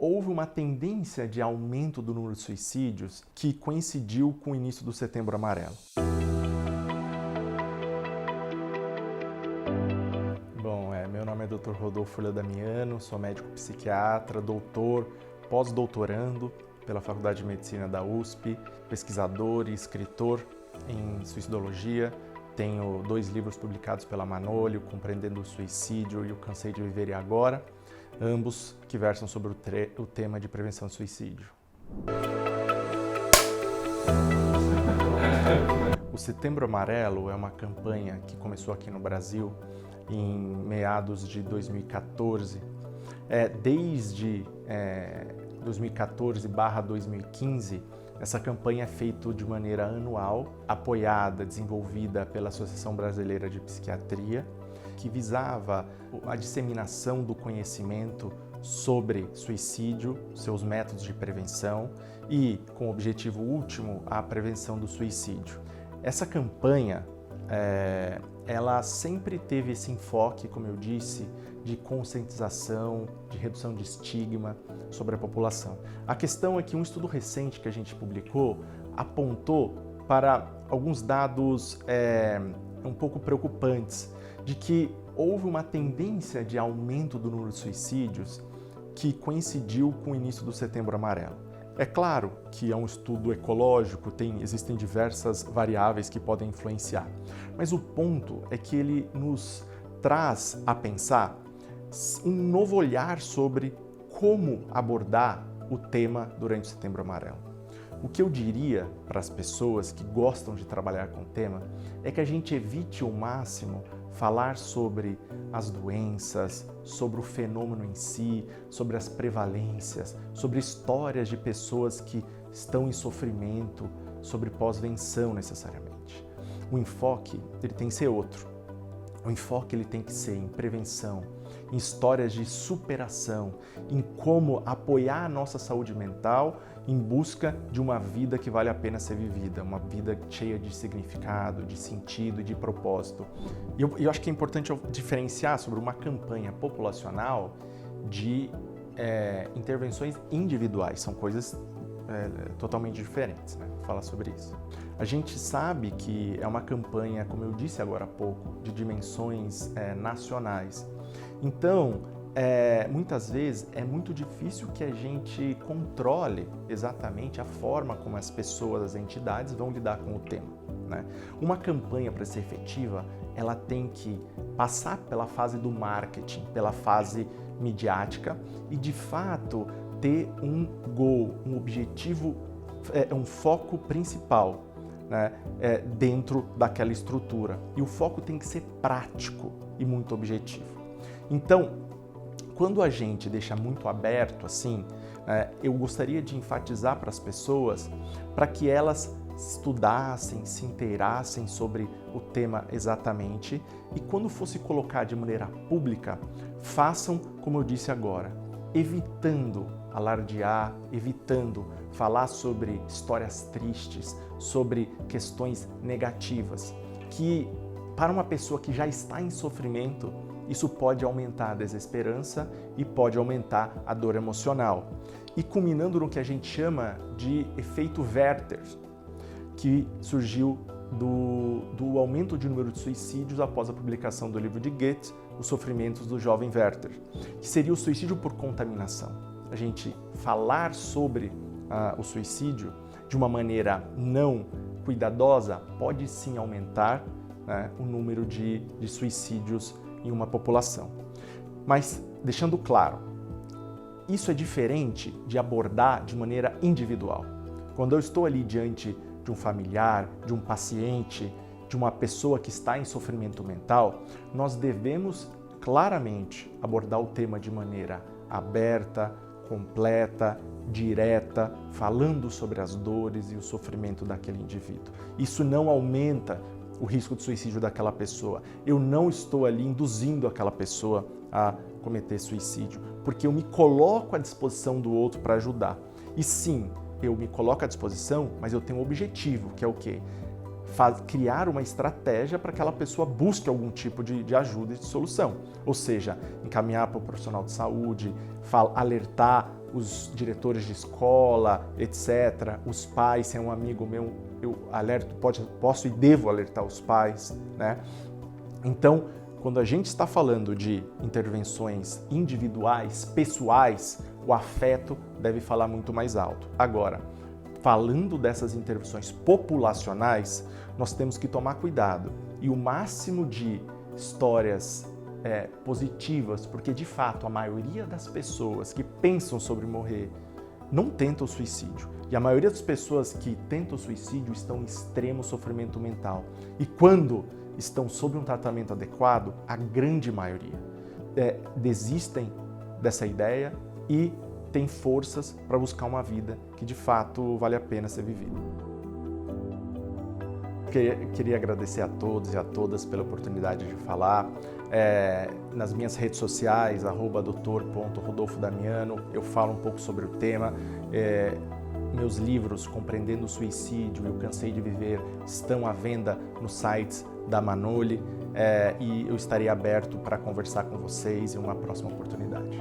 houve uma tendência de aumento do número de suicídios que coincidiu com o início do Setembro Amarelo. Bom, meu nome é Dr. Rodolfo Folha Damiano, sou médico psiquiatra, doutor, pós-doutorando pela Faculdade de Medicina da USP, pesquisador e escritor em suicidologia. Tenho 2 livros publicados pela Manolio, Compreendendo o Suicídio e O Cansei de Viver e Agora, ambos que versam sobre o tema de prevenção de suicídio. O Setembro Amarelo é uma campanha que começou aqui no Brasil em meados de 2014. Desde 2014/2015, essa campanha é feita de maneira anual, apoiada, desenvolvida pela Associação Brasileira de Psiquiatria, que visava a disseminação do conhecimento sobre suicídio, seus métodos de prevenção e, com o objetivo último, a prevenção do suicídio. Essa campanha, ela sempre teve esse enfoque, como eu disse, de conscientização, de redução de estigma sobre a população. A questão é que um estudo recente que a gente publicou apontou para alguns dados um pouco preocupantes, de que houve uma tendência de aumento do número de suicídios que coincidiu com o início do Setembro Amarelo. É claro que é um estudo ecológico, existem diversas variáveis que podem influenciar, mas o ponto é que ele nos traz a pensar um novo olhar sobre como abordar o tema durante o Setembro Amarelo. O que eu diria para as pessoas que gostam de trabalhar com o tema é que a gente evite ao máximo falar sobre as doenças, sobre o fenômeno em si, sobre as prevalências, sobre histórias de pessoas que estão em sofrimento, sobre pós-venção necessariamente. O enfoque ele tem que ser outro. O enfoque ele tem que ser em prevenção, em histórias de superação, em como apoiar a nossa saúde mental em busca de uma vida que vale a pena ser vivida, uma vida cheia de significado, de sentido e de propósito. E eu acho que é importante diferenciar sobre uma campanha populacional de intervenções individuais, são coisas totalmente diferentes, né? Vou falar sobre isso. A gente sabe que é uma campanha, como eu disse agora há pouco, de dimensões nacionais. Então, muitas vezes é muito difícil que a gente controle exatamente a forma como as pessoas, as entidades vão lidar com o tema, né? Uma campanha, para ser efetiva, ela tem que passar pela fase do marketing, pela fase midiática e, de fato, ter um goal, um objetivo, um foco principal, né, dentro daquela estrutura. E o foco tem que ser prático e muito objetivo. Então, quando a gente deixa muito aberto assim, eu gostaria de enfatizar para as pessoas para que elas estudassem, se inteirassem sobre o tema exatamente e quando fosse colocar de maneira pública, façam como eu disse agora, evitando alardear, evitando falar sobre histórias tristes, sobre questões negativas, que para uma pessoa que já está em sofrimento, isso pode aumentar a desesperança e pode aumentar a dor emocional. E culminando no que a gente chama de efeito Werther, que surgiu do aumento de número de suicídios após a publicação do livro de Goethe, Os Sofrimentos do Jovem Werther, que seria o suicídio por contaminação. A gente falar sobre o suicídio de uma maneira não cuidadosa pode sim aumentar, né, o número de suicídios em uma população. Mas, deixando claro, isso é diferente de abordar de maneira individual. Quando eu estou ali diante de um familiar, de um paciente, de uma pessoa que está em sofrimento mental, nós devemos claramente abordar o tema de maneira aberta, completa, direta, falando sobre as dores e o sofrimento daquele indivíduo. Isso não aumenta o risco de suicídio daquela pessoa. Eu não estou ali induzindo aquela pessoa a cometer suicídio, porque eu me coloco à disposição do outro para ajudar. E sim, eu me coloco à disposição, mas eu tenho um objetivo, que é o quê? Criar uma estratégia para que aquela pessoa busque algum tipo de ajuda e de solução. Ou seja, encaminhar para o profissional de saúde, alertar os diretores de escola, etc., os pais. Se é um amigo meu, eu alerto, posso e devo alertar os pais, né? Então, quando a gente está falando de intervenções individuais, pessoais, o afeto deve falar muito mais alto. Agora, falando dessas intervenções populacionais, nós temos que tomar cuidado e o máximo de histórias positivas, porque de fato a maioria das pessoas que pensam sobre morrer não tentam suicídio. E a maioria das pessoas que tentam suicídio estão em extremo sofrimento mental. E quando estão sob um tratamento adequado, a grande maioria desistem dessa ideia e tem forças para buscar uma vida que de fato vale a pena ser vivida. Queria agradecer a todos e a todas pela oportunidade de falar. Nas minhas redes sociais, @doutor.rodolfodamiano, eu falo um pouco sobre o tema. Meus livros, Compreendendo o Suicídio e O Cansei de Viver, estão à venda nos sites da Manoli e eu estarei aberto para conversar com vocês em uma próxima oportunidade.